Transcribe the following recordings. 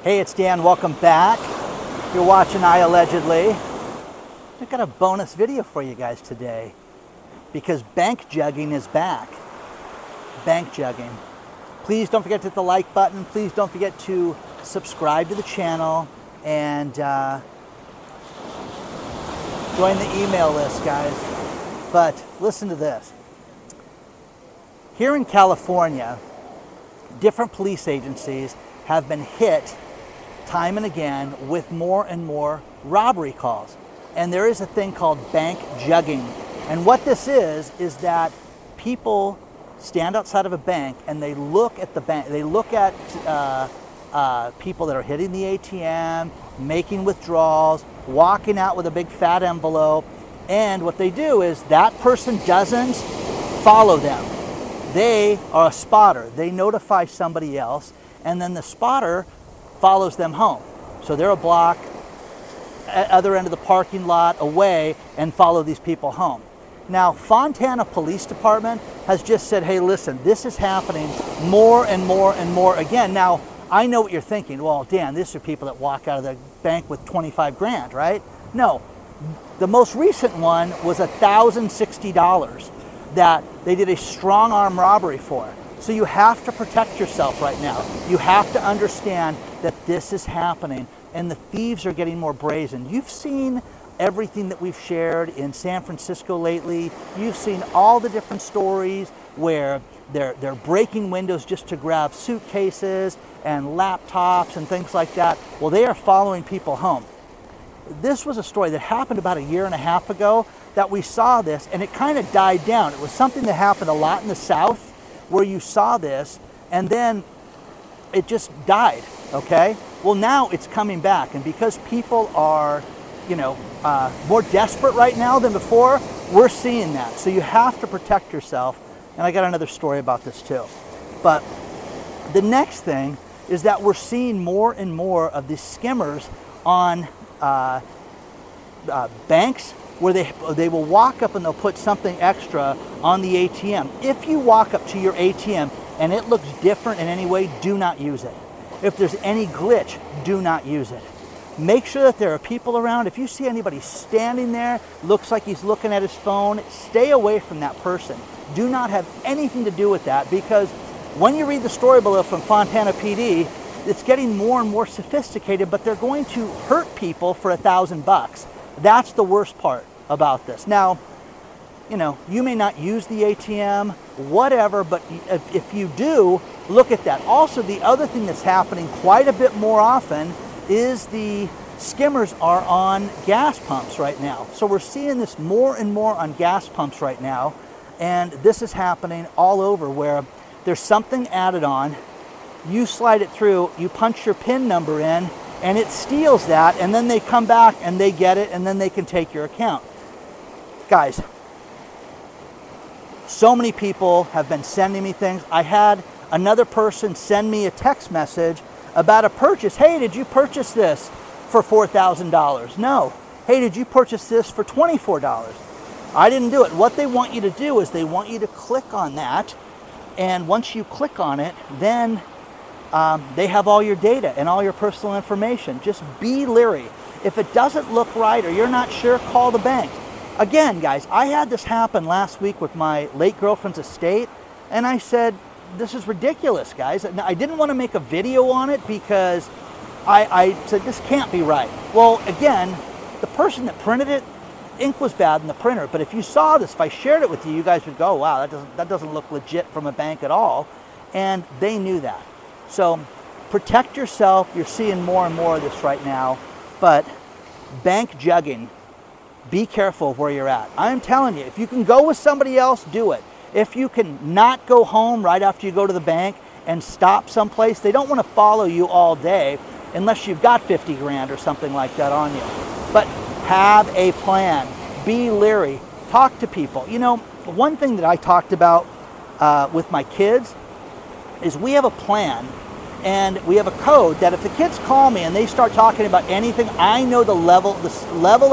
Hey, it's Dan. Welcome back. You're watching iAllegedly. I've got a bonus video for you guys today because bank jugging is back. Bank jugging. Please don't forget to hit the like button. Please don't forget to subscribe to the channel and join the email list, guys. But listen to this. Here in California, different police agencies have been hit time and again with more and more robbery calls. And there is a thing called bank jugging. And what this is that people stand outside of a bank and they look at the bank, they look at people that are hitting the ATM, making withdrawals, walking out with a big fat envelope. And what they do is that person doesn't follow them. They are a spotter. They notify somebody else, and then the spotter follows them home. So they're a block at the other end of the parking lot away and follow these people home. Now, Fontana Police Department has just said, hey, listen, this is happening more and more and more again. Now, I know what you're thinking. Well, Dan, these are people that walk out of the bank with 25 grand, right? No, the most recent one was $1,060 that they did a strong arm robbery for. So you have to protect yourself right now. You have to understand that this is happening and the thieves are getting more brazen. You've seen everything that we've shared in San Francisco lately. You've seen all the different stories where they're breaking windows just to grab suitcases and laptops and things like that. Well, they are following people home. This was a story that happened about 1.5 years ago that we saw this, and it kind of died down. It was something that happened a lot in the South where you saw this and then it just died, okay? Well, now it's coming back, and because people are, more desperate right now than before, we're seeing that. So you have to protect yourself, and I got another story about this too. But the next thing is that we're seeing more and more of these skimmers on banks where they will walk up and they'll put something extra on the ATM. If you walk up to your ATM and it looks different in any way, do not use it. If there's any glitch, do not use it. Make sure that there are people around. If you see anybody standing there, looks like he's looking at his phone, stay away from that person. Do not have anything to do with that, because when you read the story below from Fontana PD, it's getting more and more sophisticated, but they're going to hurt people for $1,000. That's the worst part about this. Now, you may not use the ATM, whatever, but if you do, look at that. Also, the other thing that's happening quite a bit more often is the skimmers are on gas pumps right now. So we're seeing this more and more on gas pumps right now, and this is happening all over where there's something added on, you slide it through, you punch your PIN number in, and it steals that, and then they come back and they get it, and then they can take your account. Guys, so many people have been sending me things. I had another person send me a text message about a purchase. Hey, did you purchase this for $4,000? No. Hey, did you purchase this for $24? I didn't do it. What they want you to do is they want you to click on that, and once you click on it, then they have all your data and all your personal information. Just be leery. If it doesn't look right or you're not sure, call the bank. Again, guys, I had this happen last week with my late girlfriend's estate, and I said, this is ridiculous, guys. I didn't want to make a video on it because I said, this can't be right. Well, again, the person that printed it, ink was bad in the printer, but if you saw this, if I shared it with you, you guys would go, wow, that doesn't look legit from a bank at all. And they knew that. So protect yourself. You're seeing more and more of this right now. But bank jugging, be careful of where you're at. I'm telling you, if you can go with somebody else, do it. If you can not go home right after you go to the bank and stop someplace, they don't want to follow you all day unless you've got 50 grand or something like that on you. But have a plan. Be leery. Talk to people. One thing that I talked about with my kids is we have a plan and we have a code that if the kids call me and they start talking about anything, I know the level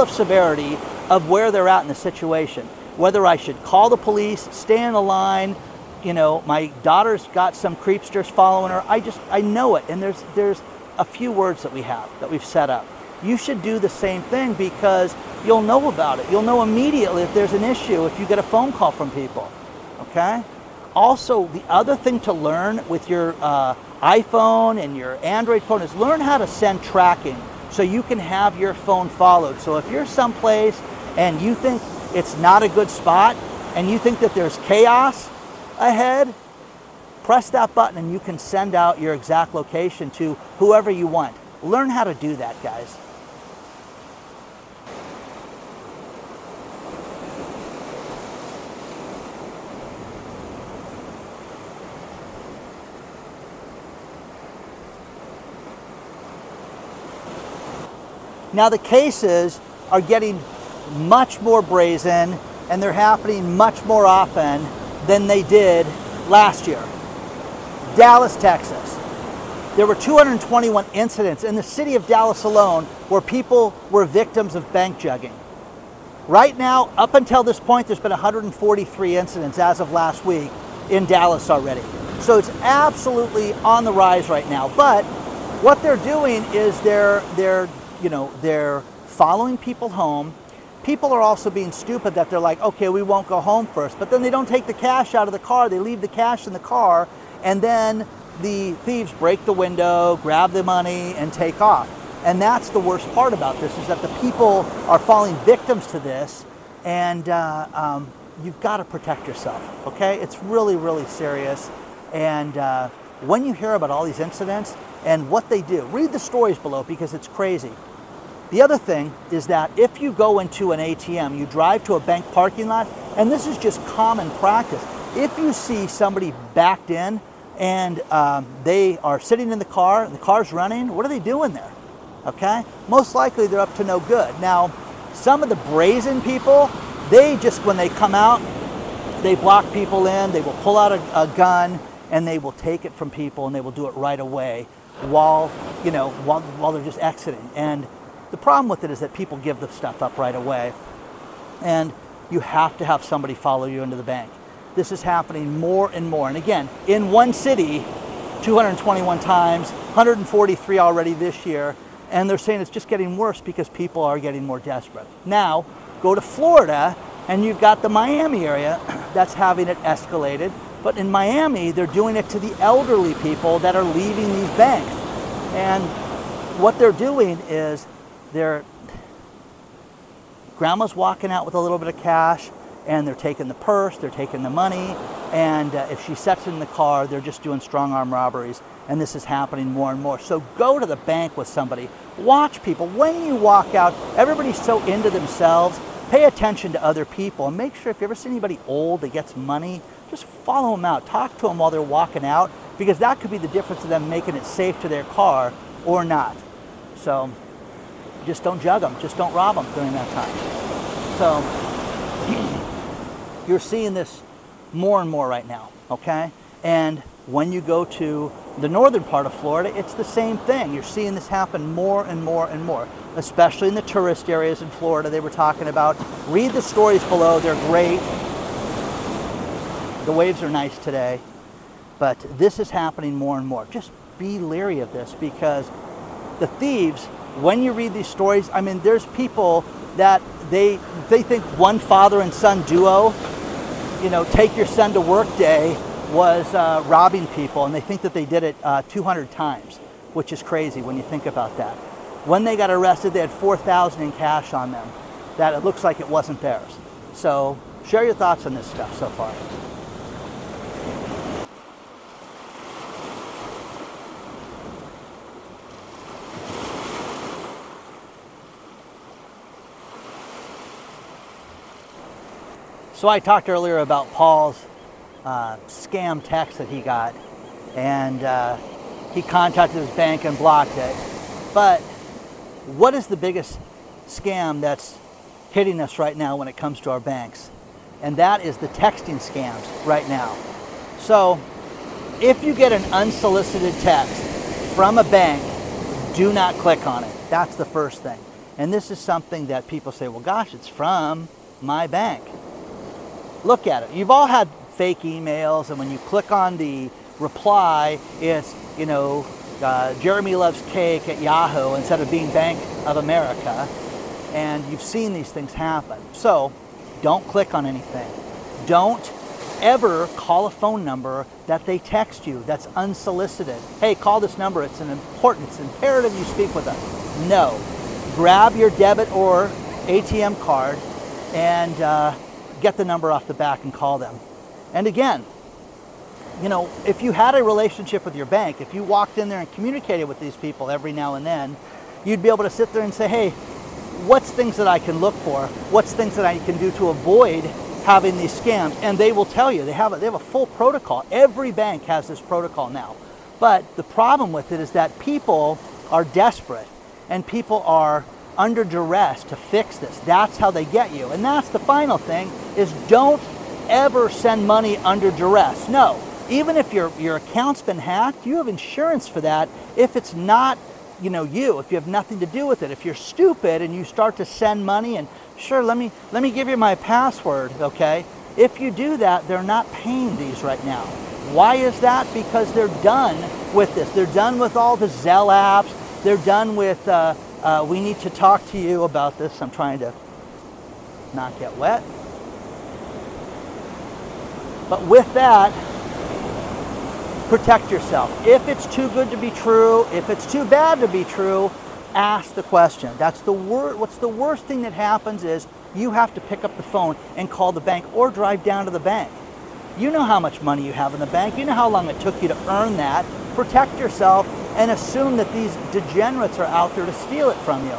of severity of where they're at in the situation. Whether I should call the police, stay in the line, my daughter's got some creepsters following her. I know it, and there's a few words that we've set up. You should do the same thing because you'll know about it. You'll know immediately if there's an issue if you get a phone call from people, okay? Also, the other thing to learn with your iPhone and your Android phone is learn how to send tracking so you can have your phone followed. So if you're someplace and you think it's not a good spot and you think that there's chaos ahead, press that button and you can send out your exact location to whoever you want. Learn how to do that, guys. Now the cases are getting much more brazen and they're happening much more often than they did last year. Dallas, Texas. There were 221 incidents in the city of Dallas alone where people were victims of bank jugging. Right now, up until this point, there's been 143 incidents as of last week in Dallas already. So it's absolutely on the rise right now. But what they're doing is they're following people home. People are also being stupid that they're like, okay, we won't go home first. But then they don't take the cash out of the car. They leave the cash in the car, and then the thieves break the window, grab the money, and take off. And that's the worst part about this, is that the people are falling victims to this, and you've got to protect yourself, okay? It's really, really serious. And when you hear about all these incidents and what they do, read the stories below because it's crazy. The other thing is that if you go into an ATM, you drive to a bank parking lot, and this is just common practice. If you see somebody backed in and they are sitting in the car's running, what are they doing there? Okay? Most likely they're up to no good. Now, some of the brazen people, they just, when they come out, they block people in, they will pull out a gun, and they will take it from people, and they will do it right away while they're just exiting. And the problem with it is that people give the stuff up right away, and you have to have somebody follow you into the bank. This is happening more and more. And again, in one city, 221 times, 143 already this year, and they're saying it's just getting worse because people are getting more desperate. Now, go to Florida, and you've got the Miami area that's having it escalated. But in Miami, they're doing it to the elderly people that are leaving these banks. And what they're doing is grandma's walking out with a little bit of cash, and they're taking the purse, they're taking the money, and if she sets it in the car, they're just doing strong arm robberies, and this is happening more and more. So go to the bank with somebody. Watch people. When you walk out, everybody's so into themselves. Pay attention to other people, and make sure if you ever see anybody old that gets money, just follow them out. Talk to them while they're walking out, because that could be the difference of them making it safe to their car or not. So just don't jug them. Just don't rob them during that time. So you're seeing this more and more right now, okay? And when you go to the northern part of Florida, it's the same thing. You're seeing this happen more and more and more, especially in the tourist areas in Florida they were talking about. Read the stories below. They're great. The waves are nice today, but this is happening more and more. Just be leery of this, because the thieves, when you read these stories, I mean, there's people that they think one father and son duo, take your son to work day was robbing people, and they think that they did it 200 times, which is crazy when you think about that. When they got arrested, they had $4,000 in cash on them, that it looks like it wasn't theirs. So share your thoughts on this stuff so far. So I talked earlier about Paul's scam text that he got, and he contacted his bank and blocked it. But what is the biggest scam that's hitting us right now when it comes to our banks? And that is the texting scams right now. So if you get an unsolicited text from a bank, do not click on it. That's the first thing. And this is something that people say, well, gosh, it's from my bank. Look at it. You've all had fake emails, and when you click on the reply, it's, Jeremy Loves Cake at Yahoo instead of being Bank of America. And you've seen these things happen. So don't click on anything. Don't ever call a phone number that they text you that's unsolicited. Hey, call this number, it's imperative you speak with us. No. Grab your debit or ATM card and get the number off the back and call them. And again, you know, if you had a relationship with your bank, if you walked in there and communicated with these people every now and then, you'd be able to sit there and say, hey, what's things that I can look for? What's things that I can do to avoid having these scams? And they will tell you. They have a full protocol. Every bank has this protocol now. But the problem with it is that people are desperate and people are under duress to fix this. That's how they get you. And that's the final thing, is don't ever send money under duress. No. Even if your account's been hacked, you have insurance for that. If it's not, you know, if you have nothing to do with it, if you're stupid and you start to send money and sure, let me give you my password, okay? If you do that, they're not paying these right now. Why is that? Because they're done with this. They're done with all the Zelle apps. They're done with, we need to talk to you about this. I'm trying to not get wet. But with that, protect yourself. If it's too good to be true, if it's too bad to be true, ask the question. That's the what's the worst thing that happens is you have to pick up the phone and call the bank or drive down to the bank. You know how much money you have in the bank. You know how long it took you to earn that. Protect yourself and assume that these degenerates are out there to steal it from you.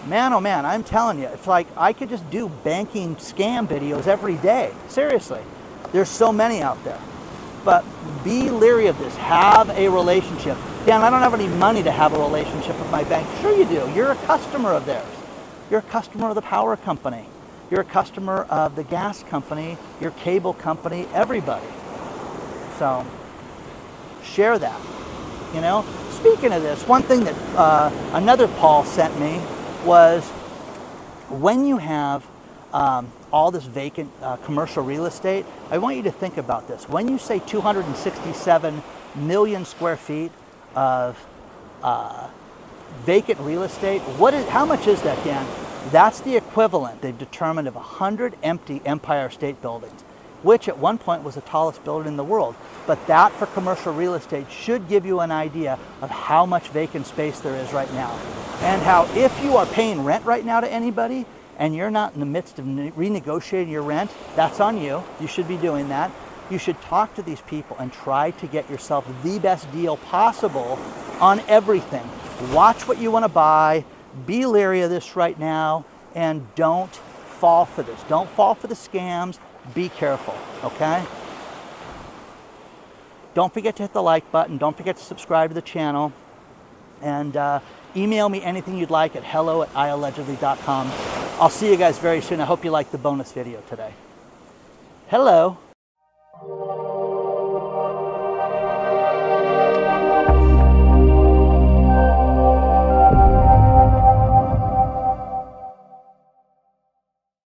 Man, oh man, I'm telling you, it's like I could just do banking scam videos every day. Seriously. There's so many out there. But be leery of this. Have a relationship. Dan, I don't have any money to have a relationship with my bank. Sure you do. You're a customer of theirs. You're a customer of the power company. You're a customer of the gas company, your cable company, everybody. So share that. You know, speaking of this, one thing that another Paul sent me was when you have all this vacant commercial real estate, I want you to think about this. When you say 267 million square feet of vacant real estate, how much is that, Dan? That's the equivalent, they've determined, of 100 empty Empire State Buildings, which at one point was the tallest building in the world. But that for commercial real estate should give you an idea of how much vacant space there is right now. And how if you are paying rent right now to anybody, and you're not in the midst of renegotiating your rent, that's on you. You should be doing that. You should talk to these people and try to get yourself the best deal possible on everything. Watch what you want to buy. Be leery of this right now, and don't fall for this. Don't fall for the scams. Be careful, okay? Don't forget to hit the like button. Don't forget to subscribe to the channel. And email me anything you'd like at hello@iallegedly.com. I'll see you guys very soon. I hope you liked the bonus video today. Hello.